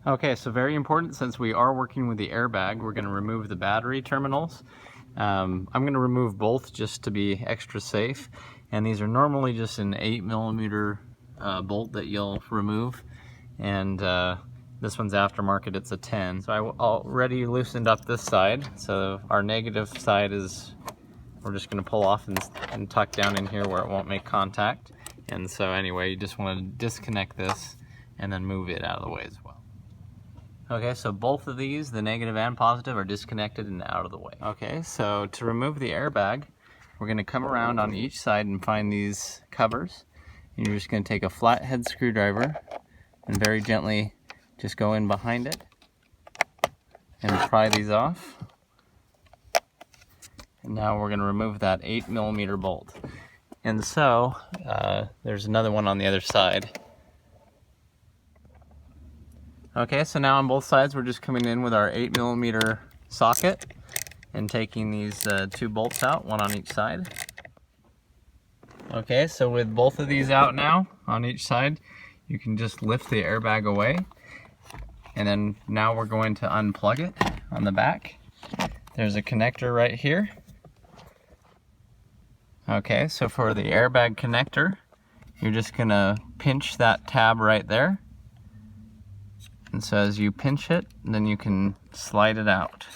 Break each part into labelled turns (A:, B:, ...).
A: Okay, so very important, since we are working with the airbag, we're going to remove the battery terminals. I'm going to remove both just to be extra safe, and these are normally just an 8mm bolt that you'll remove, and this one's aftermarket, it's a 10. So I already loosened up this side, so our negative side is, we're just going to pull off and tuck down in here where it won't make contact. And so anyway, you just want to disconnect this and then move it out of the way as well. Okay, so both of these, the negative and positive, are disconnected and out of the way. Okay, so to remove the airbag, we're going to come around on each side and find these covers. And you're just going to take a flathead screwdriver and very gently just go in behind it and pry these off. And now we're going to remove that 8mm bolt. And so there's another one on the other side. Okay, so now on both sides we're just coming in with our 8mm socket and taking these two bolts out, one on each side. Okay, so with both of these out now on each side, you can just lift the airbag away. And then now we're going to unplug it on the back. There's a connector right here. Okay, so for the airbag connector, you're just gonna pinch that tab right there. And so as you pinch it, then you can slide it out.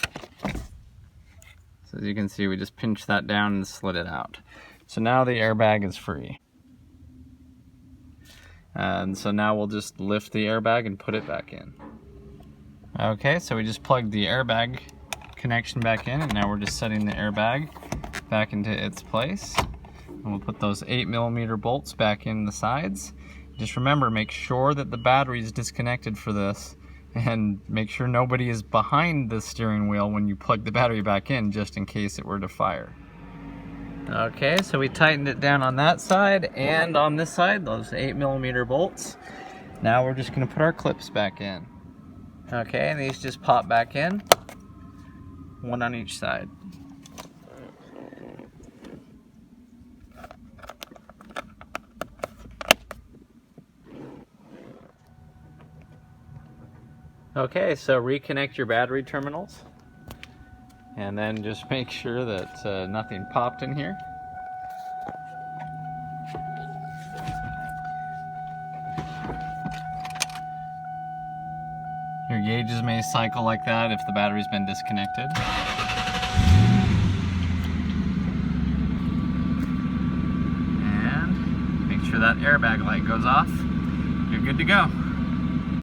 A: So as you can see, we just pinched that down and slid it out. So now the airbag is free. And so now we'll just lift the airbag and put it back in. Okay, so we just plugged the airbag connection back in, and now we're just setting the airbag back into its place. And we'll put those 8mm bolts back in the sides. Just remember, make sure that the battery is disconnected for this, and make sure nobody is behind the steering wheel when you plug the battery back in, just in case it were to fire. Okay, so we tightened it down on that side and on this side, those 8mm bolts. Now we're just going to put our clips back in. Okay, and these just pop back in, one on each side. Okay, so reconnect your battery terminals, and then just make sure that nothing popped in here. Your gauges may cycle like that if the battery's been disconnected. And make sure that airbag light goes off. You're good to go.